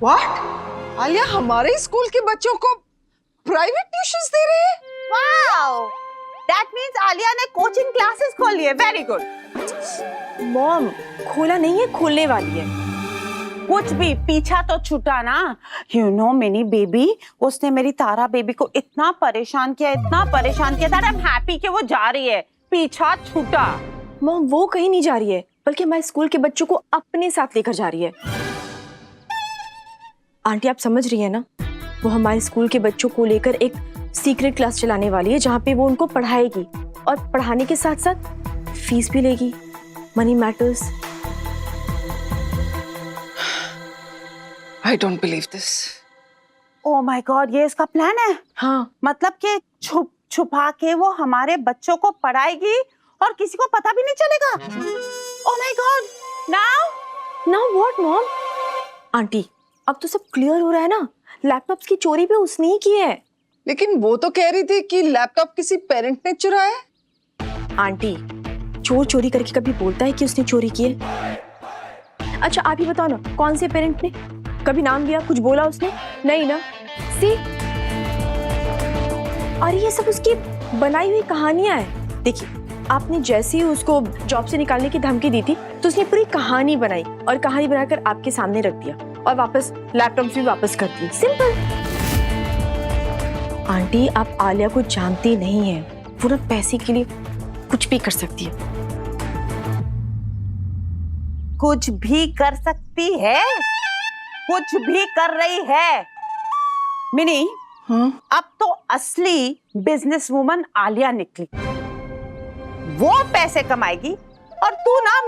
What? Alia हमारे school के बच्चों को प्राइवेट ट्यूशंस दे रही है? वाओ, दैट मींस आलिया ने कोचिंग क्लासेस खोल ली है। Very good. मॉम, खोला नहीं है, खोलने वाली है। कुछ भी पीछा तो छूटा ना। यू नो मिनी बेबी, उसने मेरी तारा बेबी को इतना परेशान किया दैट आई एम हैप्पी कि वो जा रही है। पीछा छूटा। मॉम, वो कहीं नहीं जा रही है, बल्कि हमारे स्कूल के बच्चों को अपने साथ लेकर जा रही है। आंटी, आप समझ रही है ना, वो हमारे स्कूल के बच्चों को लेकर एक सीक्रेट क्लास चलाने वाली है, जहाँ पे वो उनको पढ़ाएगी और पढ़ाने के साथ साथ फीस भी लेगी। Money matters. I don't believe this. Oh my God, ये इसका प्लान है? हाँ, मतलब कि छुप छुपा के वो हमारे बच्चों को पढ़ाएगी और किसी को पता भी नहीं चलेगा। Oh my God, now what mom? Aunty, अब तो सब क्लियर हो रहा है ना। लैपटॉप्स की चोरी भी उसने ही की है। लेकिन वो तो कह रही थी कि लैपटॉप किसी पेरेंट ने चुराया है। आंटी, चोर चोरी करके कभी बोलता है कि उसने चोरी की है? अच्छा, आप ही बताओ ना, कौन से पेरेंट ने कभी नाम लिया, कुछ बोला उसने? नहीं ना। सी, अरे ये सब उसकी बनाई हुई कहानियां हैं। देखिए, आपने जैसे ही उसको जॉब से निकालने की धमकी दी थी, तो उसने पूरी कहानी बनाई और कहानी बनाकर आपके सामने रख दिया और वापस लैपटॉप भी वापस कर दिए। सिंपल। आंटी, आप आलिया को जानती नहीं है, वो ना पैसे के लिए कुछ भी कर सकती है। कुछ भी कर सकती है, कुछ भी कर रही है। मिनी, अब तो असली बिजनेस वुमन आलिया निकली। वो पैसे कमाएगी और तू ना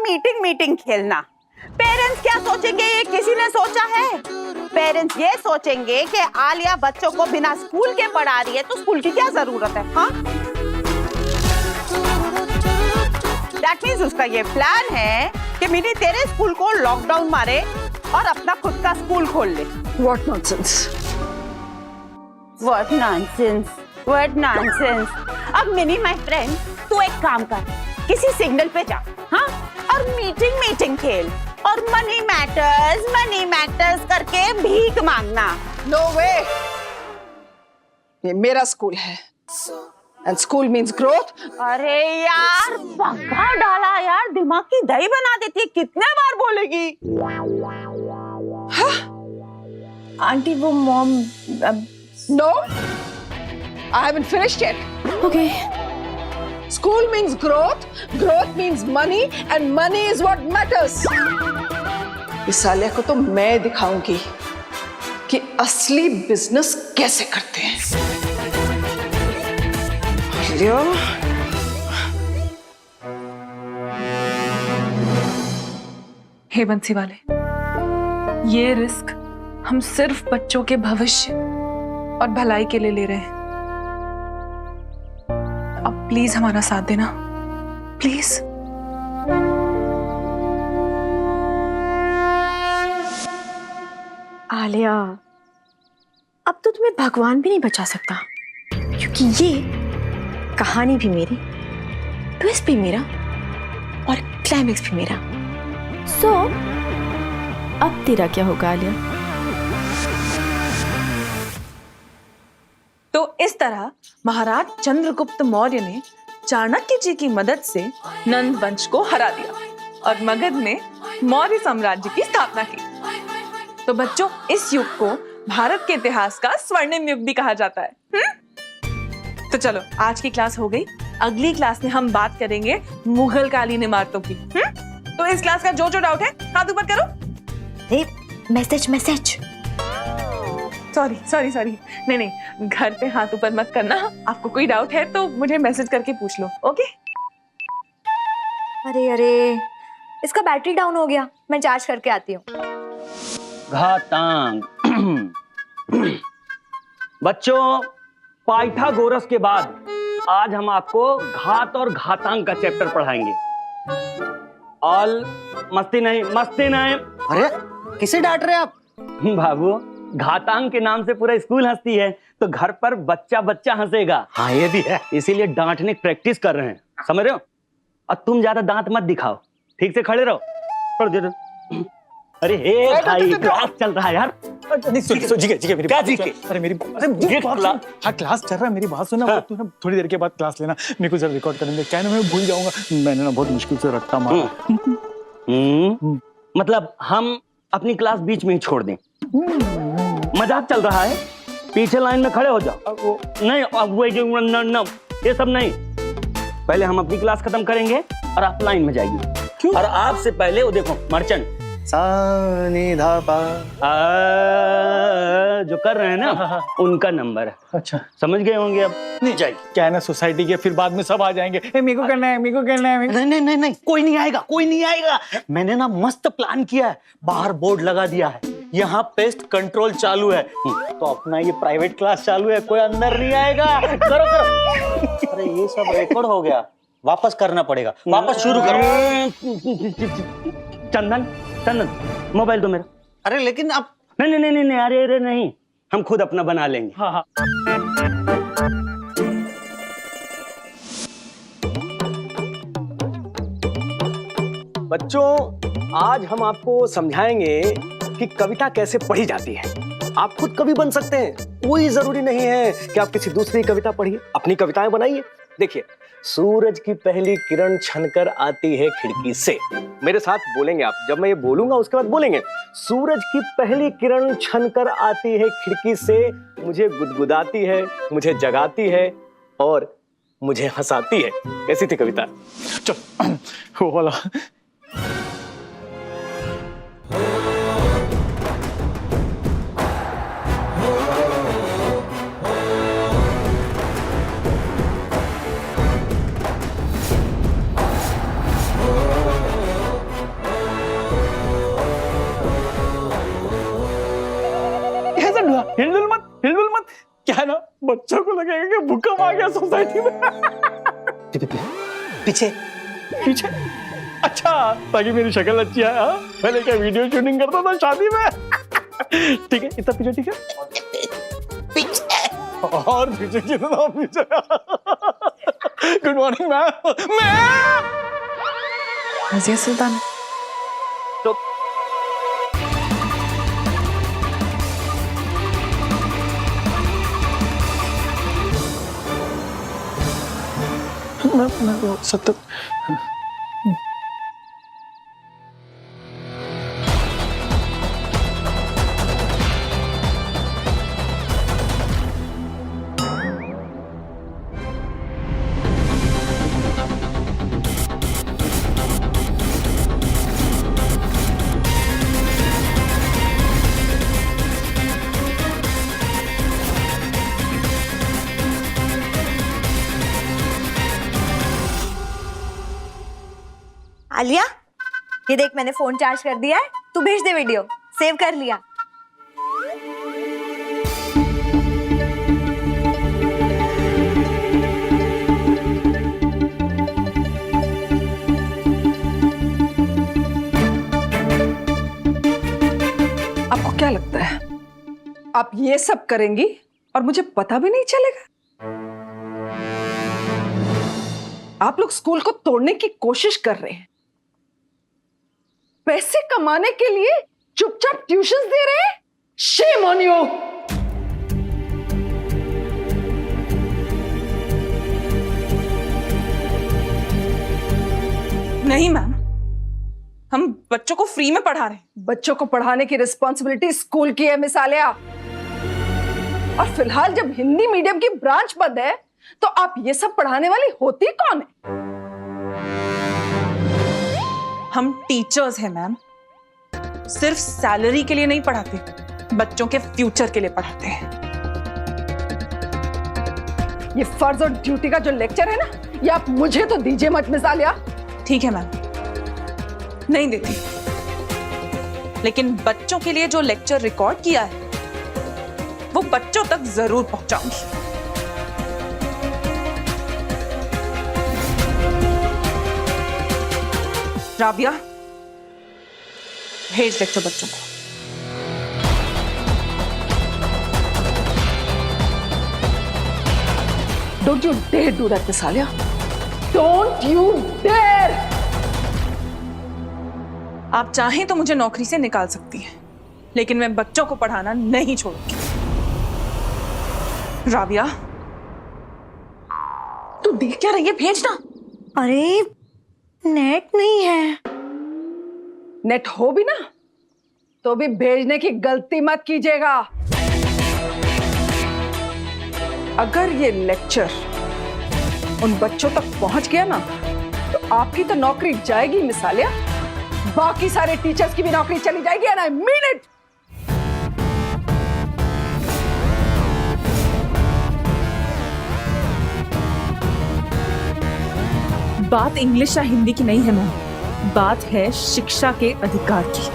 मीटिंग खेलना। पेरेंट्स क्या सोचेंगे ये किसी ने सोचा है? पेरेंट्स ये सोचेंगे कि आलिया बच्चों को बिना स्कूल के पढ़ा रही है, तो स्कूल की क्या जरूरत है? हाँ, दैट मींस उसका ये प्लान है कि मिनी तेरे स्कूल को लॉकडाउन मारे और अपना खुद का स्कूल खोल ले। What nonsense? What nonsense? What nonsense? अब मिनी माय फ्रेंड, तू एक काम कर, किसी सिग्नल पे जा, हाँ, और मीटिंग खेल और मनी मैटर्स करके भीख मांगना। No way. ये मेरा स्कूल है and school means growth. अरे यार, पक्का डाला यार, दिमाग की दही बना देती है। कितने बार बोलेगी? आंटी, वो mom No, I haven't finished yet. Okay. School means growth, growth means money, and money is what matters. इस आलिया को तो मैं दिखाऊंगी कि असली बिजनेस कैसे करते हैं। आलिया, हे बंसी वाले, ये रिस्क हम सिर्फ बच्चों के भविष्य और भलाई के लिए ले रहे हैं। अब प्लीज हमारा साथ देना, प्लीज। आलिया, अब तो तुम्हें भगवान भी नहीं बचा सकता, क्योंकि ये कहानी भी मेरी, ट्विस्ट भी मेरा और क्लाइमेक्स भी मेरा। सो अब तेरा क्या होगा आलिया? तो इस तरह महाराज चंद्रगुप्त मौर्य ने चाणक्य जी की मदद से नंद वंश को हरा दिया और मगध में मौर्य साम्राज्य की स्थापना की। तो बच्चों, इस युग को भारत के इतिहास का स्वर्णिम युग भी कहा जाता है। तो चलो, आज की क्लास हो गई। अगली क्लास में हम बात करेंगे मुगल कालीन इमारतों की। तो इस क्लास का जो डाउट है, हाथ ऊपर करो। मैसेज सॉरी, नहीं, घर पे हाथ ऊपर मत करना। आपको कोई डाउट है तो मुझे मैसेज करके पूछ लो, ओके? अरे, इसका बैटरी डाउन हो गया, मैं चार्ज करके आती हूँ। घातांक। बच्चों, पाइथागोरस के बाद आज हम आपको घात और घातांक का चैप्टर पढ़ाएंगे। ऑल मस्ती नहीं। अरे, किसे डांट रहे आप? बाबू, घातांक के नाम से पूरा स्कूल हंसती है, तो घर पर बच्चा बच्चा हंसेगा। हाँ, ये भी है। इसीलिए डांटने की प्रैक्टिस कर रहे हैं, समझ रहे हो? और तुम ज्यादा दांत मत दिखाओ, ठीक से खड़े रहो। पढ़ दे। अरे हे भाई, क्लास चल रहा है यार। नहीं सुन जी के मेरी क्या बात जी सुन। के? अरे मेरी अरे ये क्लास हाँ क्लास चल रहा है, मेरी बात सुना। हाँ। तू ना थोड़ी देर के बाद क्लास लेना, मेरे को जरा रिकॉर्ड करने दे। क्या है ना, मैं भूल जाऊंगा। मैंने ना बहुत मुश्किल से रट्टा मारा। मतलब हम अपनी क्लास बीच में ही छोड़ दें? मजाक चल रहा है? पीछे लाइन में खड़े हो जाओ। नहीं अब ये सब नहीं, पहले हम अपनी क्लास खत्म करेंगे और आप लाइन में जाइए। क्यों? और आपसे पहले वो देखो मर्चेंट सा नी धा पा। जो कर रहे हैं ना उनका नंबर है। अच्छा समझ गए होंगे अब? नहीं जाइए। क्या है ना, सोसाइटी के फिर बाद में सब आ जाएंगे, मेरे को करना है, मेरे को करना है। नहीं, कोई नहीं आएगा, कोई नहीं आएगा। मैंने ना मस्त प्लान किया है, बाहर बोर्ड लगा दिया है, यहाँ पेस्ट कंट्रोल चालू है, तो अपना ये प्राइवेट क्लास चालू है, कोई अंदर नहीं आएगा। करो। अरे ये सब रिकॉर्ड हो गया, वापस करना पड़ेगा, वापस शुरू करो। चंदन मोबाइल दो मेरा। अरे लेकिन अब नहीं अरे नहीं, हम खुद अपना बना लेंगे। हाँ। बच्चों, आज हम आपको समझाएंगे कि कविता कैसे पढ़ी जाती है। आप खुद कवि बन सकते हैं, कोई जरूरी नहीं है कि आप किसी दूसरी कविता पढ़िए, अपनी कविताएं बनाइए। देखिए, सूरज की पहली किरण छनकर आती है खिड़की से। मेरे साथ बोलेंगे आप, जब मैं ये बोलूंगा उसके बाद बोलेंगे। सूरज की पहली किरण छनकर आती है खिड़की से, मुझे गुदगुदाती है, मुझे जगाती है और मुझे हंसाती है। कैसी थी कविता? चल वो वाला। हिलडुल मत। क्या है ना, बच्चों को लगेगा कि भूकंप आ गया सोसाइटी में। पीछे अच्छा, ताकि मेरी शक्ल अच्छी है। हाँ? पहले क्या वीडियो शूटिंग करता था शादी में। ठीक है, इतना पीछे, ठीक है। पीछे और पीछे, कितना पीछे। Good morning ma'am. Razia Sultan, तो मैं सत्तर। आलिया, ये देख मैंने फोन चार्ज कर दिया है, तू भेज दे वीडियो, सेव कर लिया। आपको क्या लगता है आप ये सब करेंगी और मुझे पता भी नहीं चलेगा? आप लोग स्कूल को तोड़ने की कोशिश कर रहे हैं, पैसे कमाने के लिए चुपचाप ट्यूशंस दे रहे हैं। Shame on you. नहीं मैम, हम बच्चों को फ्री में पढ़ा रहे हैं। बच्चों को पढ़ाने की रिस्पॉन्सिबिलिटी स्कूल की है मिस आलिया, और फिलहाल जब हिंदी मीडियम की ब्रांच बंद है तो आप ये सब पढ़ाने वाली होती कौन है? हम टीचर्स हैं मैम, सिर्फ सैलरी के लिए नहीं पढ़ाते, बच्चों के फ्यूचर के लिए पढ़ाते हैं। ये फर्ज और ड्यूटी का जो लेक्चर है ना, ये आप मुझे तो दीजिए मत मिस आलिया। ठीक है मैम, नहीं देती, लेकिन बच्चों के लिए जो लेक्चर रिकॉर्ड किया है वो बच्चों तक जरूर पहुंचाऊंगी। राबिया, भेज लेक्चर बच्चों को। Don't you dare do that, Miss Alia. Don't you dare! आप चाहें तो मुझे नौकरी से निकाल सकती हैं, लेकिन मैं बच्चों को पढ़ाना नहीं छोड़ूंगी। राबिया, तू देख क्या रही है? भेजना। अरे नेट नहीं है। नेट हो भी ना तो भी भेजने की गलती मत कीजिएगा। अगर ये लेक्चर उन बच्चों तक पहुंच गया ना तो आपकी तो नौकरी जाएगी मिस आलिया, बाकी सारे टीचर्स की भी नौकरी चली जाएगी। And I mean it. बात इंग्लिश या हिंदी की नहीं है मैम, बात है शिक्षा के अधिकार की।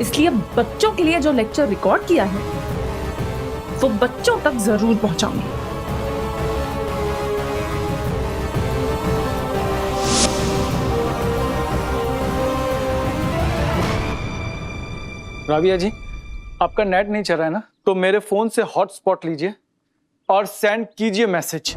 इसलिए बच्चों के लिए जो लेक्चर रिकॉर्ड किया है वो बच्चों तक जरूर पहुंचाऊंगी। राबिया जी, आपका नेट नहीं चल रहा है ना, तो मेरे फोन से हॉटस्पॉट लीजिए और सेंड कीजिए मैसेज।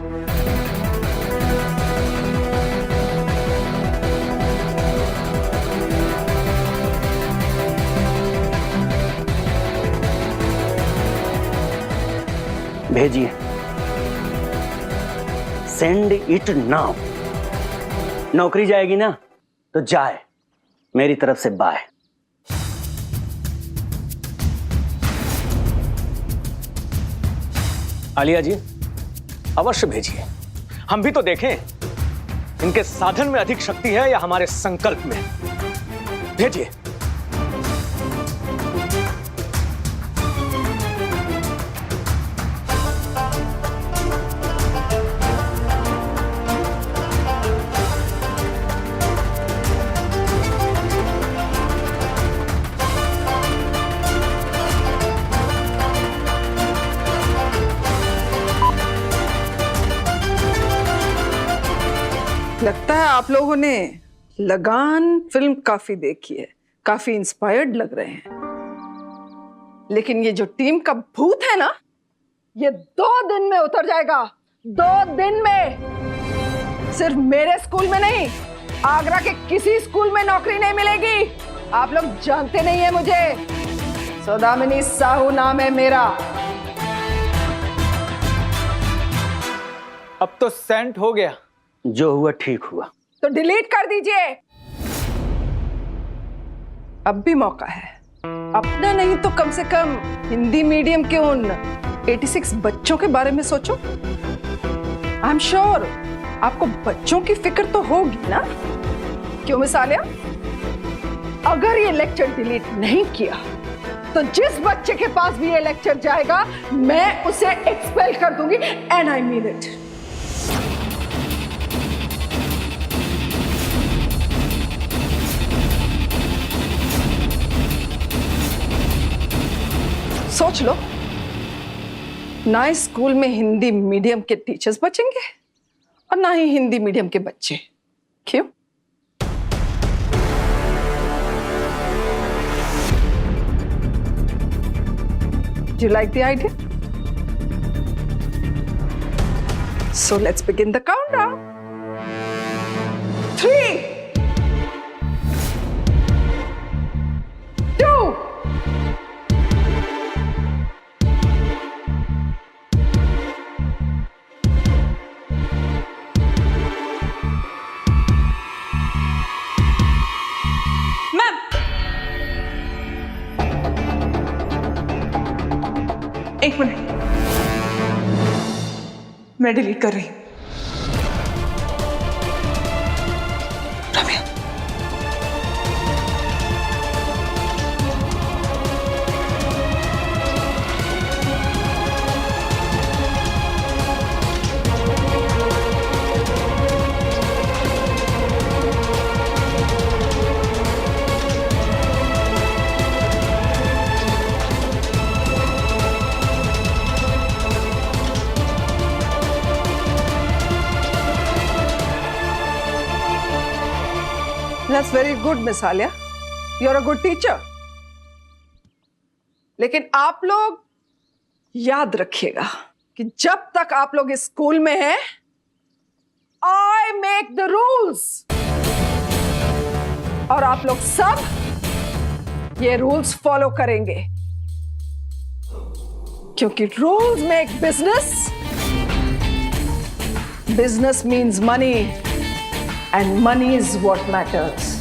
भेजिए, सेंड इट नाउ। नौकरी जाएगी ना तो जाए, मेरी तरफ से बाय। आलिया जी, अवश्य भेजिए। हम भी तो देखें इनके साधन में अधिक शक्ति है या हमारे संकल्प में। भेजिए। लगता है आप लोगों ने लगान फिल्म काफी देखी है, काफी इंस्पायर्ड लग रहे हैं। लेकिन ये जो टीम का भूत है ना, ये 2 दिन में उतर जाएगा। 2 दिन में। सिर्फ मेरे स्कूल में नहीं, आगरा के किसी स्कूल में नौकरी नहीं मिलेगी। आप लोग जानते नहीं है मुझे। सौदामिनी साहू नाम है मेरा। अब तो सेंड हो गया। जो हुआ ठीक हुआ। तो डिलीट कर दीजिए। अब भी मौका है। अपना नहीं तो कम से कम हिंदी मीडियम के उन 86 बच्चों के बारे में सोचो। आई एम श्योर आपको बच्चों की फिक्र तो होगी ना। क्यों मिस आलिया? अगर ये लेक्चर डिलीट नहीं किया तो जिस बच्चे के पास भी ये लेक्चर जाएगा मैं उसे एक्सपेल कर दूंगी। And I mean it. सोच लो, ना इस स्कूल में हिंदी मीडियम के टीचर्स बचेंगे और ना ही हिंदी मीडियम के बच्चे। क्यों? Do you like the idea? So let's begin the countdown. 3, 2, ma'am, एक मिनट, मैं डिलीट कर रही हूं। That's very good, Miss Alia. You're a good teacher. लेकिन आप लोग याद रखिएगा कि जब तक आप लोग इस स्कूल में हैं, I make the rules. और आप लोग सब ये रूल्स फॉलो करेंगे। क्योंकि rules make business, business means money and money is what matters.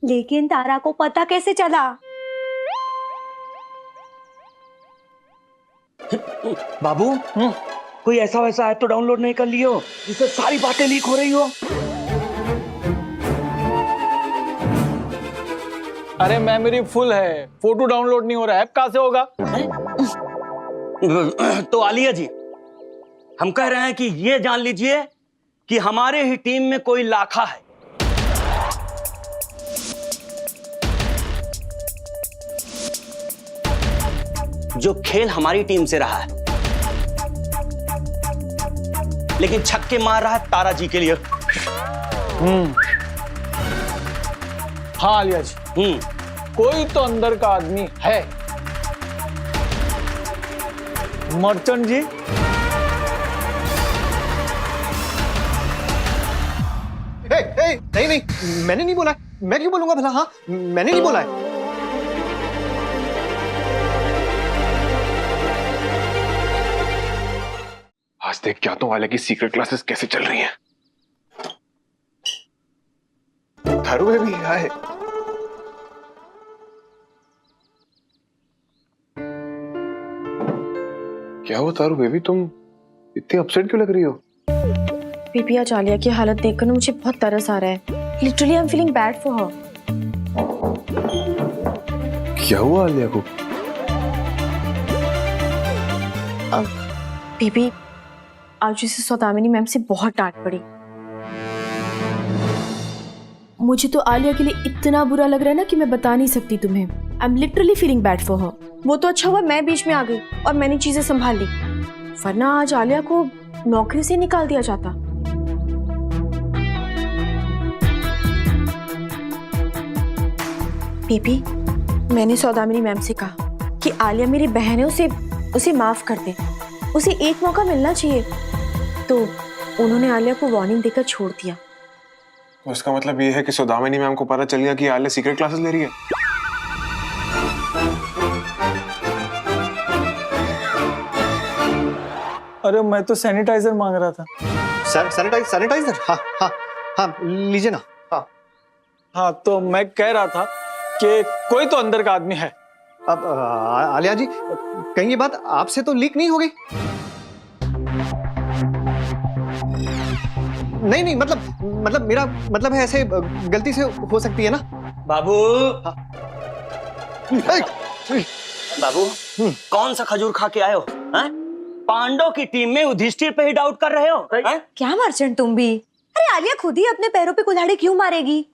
लेकिन तारा को पता कैसे चला? बाबू कोई ऐसा वैसा ऐप तो डाउनलोड नहीं कर लियो जिससे सारी बातें लीक हो रही हो? अरे मेमोरी फुल है, फोटो डाउनलोड नहीं हो रहा है, ऐप कहां से होगा? तो आलिया जी, हम कह रहे हैं कि ये जान लीजिए कि हमारे ही टीम में कोई लाखा है जो खेल हमारी टीम से रहा है, लेकिन छक्के मार रहा है तारा जी के लिए। हाँ आलिया जी, कोई तो अंदर का आदमी है। मर्चेंट जी, नहीं नहीं, मैंने नहीं बोला। मैं क्यों बोलूंगा भला? हाँ, मैंने नहीं बोला है। आज देख क्या तो वाले की सीक्रेट क्लासेस कैसे चल रही हैं। थारू भी है। क्या हुआ तारू बेबी, तुम इतनी अपसेट क्यों लग रही हो? बेबी आज आलिया की हालत देखकर मुझे बहुत तरस आ रहा है। Literally I am feeling bad for her. क्या हुआ आलिया को? बेबी आज उसे सौदामिनी मैम से बहुत डांट पड़ी। मुझे तो आलिया के लिए इतना बुरा लग रहा है ना कि मैं बता नहीं सकती तुम्हें। I am literally feeling bad for her. वो तो अच्छा हुआ मैं बीच में आ गई और मैंने चीजें संभाल ली, वरना आज आलिया को नौकरी से निकाल दिया जाता। बेबी मैंने सौदामिनी मैम से कहा कि आलिया मेरी बहन है, उसे माफ कर दे, उसे एक मौका मिलना चाहिए। तो उन्होंने आलिया को वार्निंग देकर छोड़ दिया। तो इसका मतलब ये है कि सौदामिनी मैम को पता चल गया कि आलिया सीक्रेट क्लासेस ले रही है। अरे मैं तो सैनिटाइजर मांग रहा था। सैनिटाइजर? हाँ हाँ हाँ, लीजिए ना। हाँ हाँ, तो मैं कह रहा था कि कोई तो अंदर का आदमी है। अब आलिया जी, कहीं ये बात आपसे तो लीक नहीं हो गई? नहीं, मतलब मेरा मतलब है ऐसे गलती से हो सकती है ना। बाबू बाबू कौन सा खजूर खा के आए हो? पांडव की टीम में युधिष्ठिर पे ही डाउट कर रहे हो? क्या मर्चेंट तुम भी? अरे आलिया खुद ही अपने पैरों पे कुल्हाड़ी क्यों मारेगी?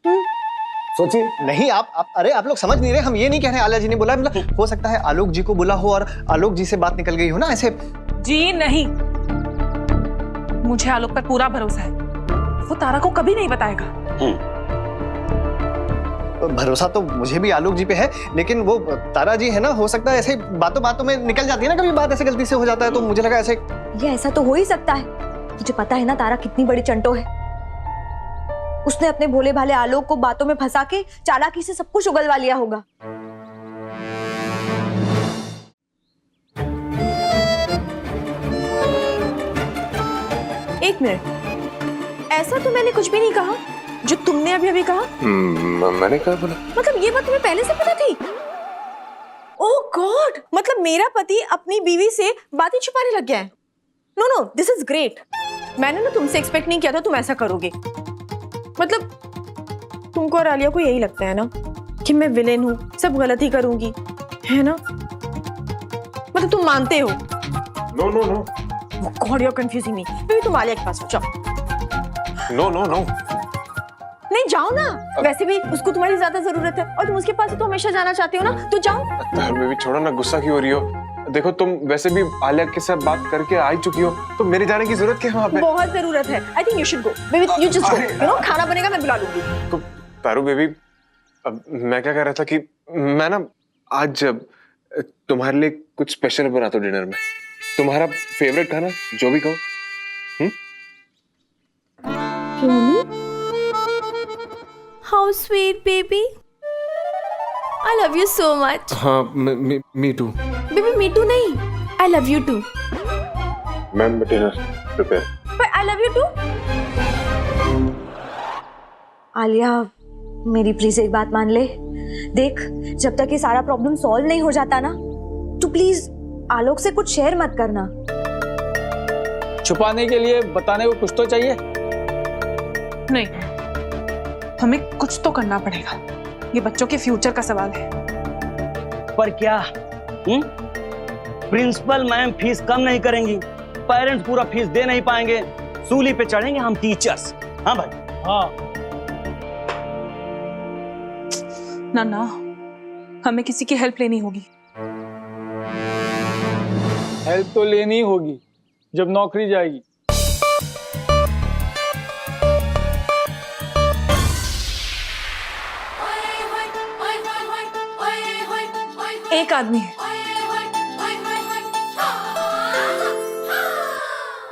सोचिए। नहीं अरे आप लोग समझ नहीं रहे। हम ये नहीं कह रहे आलिया जी ने बोला, मतलब हो सकता है आलोक जी को बोला हो और आलोक जी से बात निकल गई हो ना, ऐसे। जी नहीं, मुझे आलोक पर पूरा भरोसा है, वो तारा को कभी नहीं बताएगा। भरोसा तो मुझे भी आलोक जी पे है, लेकिन वो तारा जी है ना, हो सकता है ऐसे बातों बातों में निकल जाती है ना, कभी बात ऐसे गलती से हो जाता है, तो मुझे लगा ऐसे। ये ऐसा तो हो ही सकता है। मुझे पता है ना तारा कितनी बड़ी चंटो है। उसने अपने भोले भाले आलोक को बातों में फंसा के चालाकी से सब कुछ उगलवा लिया होगा। एक मिनट, ऐसा तो मैंने कुछ भी नहीं कहा जो तुमने अभी कहा। मैंने क्या बोला? मतलब ये बात तुम्हें पहले से पता थी? ओह गॉड, मतलब मेरा पति अपनी बीवी से बातें छुपाने लग गया है। No, this is great. मैंने ना तुमसे एक्सपेक्ट नहीं किया था तुम ऐसा करोगे। मतलब तुमको और आलिया को यही लगता है ना कि मैं विलेन हूँ, सब गलती करूंगी, है ना? मतलब तुम मानते हो? No no no. God you are confusing me. Baby तुम आलिया के पास जाओ। No no no. नहीं जाओ ना, वैसे भी उसको तुम्हारी ज्यादा जरूरत है और तुम उसके पास ही तो हमेशा जाना चाहते हो ना, तो जाओ। बेबी छोड़ो ना, गुस्सा क्यों हो रही हो? देखो तुम वैसे भी आलिया के साथ बात करके आ ही चुकी हो, तो मेरे जाने की जरूरत क्या है वहाँ पे? बहुत जरूरत है। I think you should go. Baby you just go, you know, खाना बनेगा मैं बुला लूंगी। तो पारू बेबी, अब मैं क्या कह रहा था कि मैं ना आज तुम्हारे लिए कुछ स्पेशल बनाता हूँ डिनर में। तुम्हारा फेवरेट खाना जो भी कहो। How sweet, baby. I love you so much. हाँ, me too. Baby, me too नहीं. I love you too. Ma'am dinner prepare. But I love you too. Alia, मेरी प्लीज एक बात मान ले। देख, जब तक ये सारा प्रॉब्लम सॉल्व नहीं हो जाता ना, तू प्लीज आलोक से कुछ शेयर मत करना। छुपाने के लिए बताने को कुछ तो चाहिए। नहीं, हमें कुछ तो करना पड़ेगा। ये बच्चों के फ्यूचर का सवाल है। पर क्या? प्रिंसिपल मैम फीस कम नहीं करेंगी, पेरेंट्स पूरा फीस दे नहीं पाएंगे, सूली पे चढ़ेंगे हम टीचर्स। हाँ भाई। हाँ, ना, हमें किसी की हेल्प लेनी होगी। हेल्प तो लेनी होगी जब नौकरी जाएगी। एक आदमी है,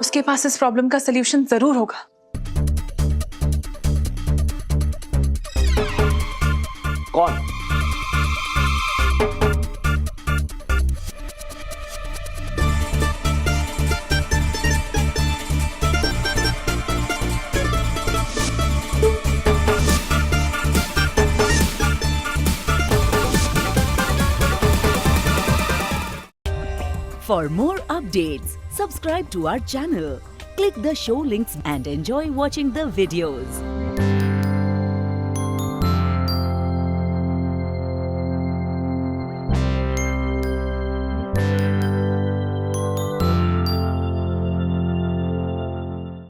उसके पास इस प्रॉब्लम का सलूशन जरूर होगा। कौन? For more updates, subscribe to our channel, click the show links and enjoy watching the videos.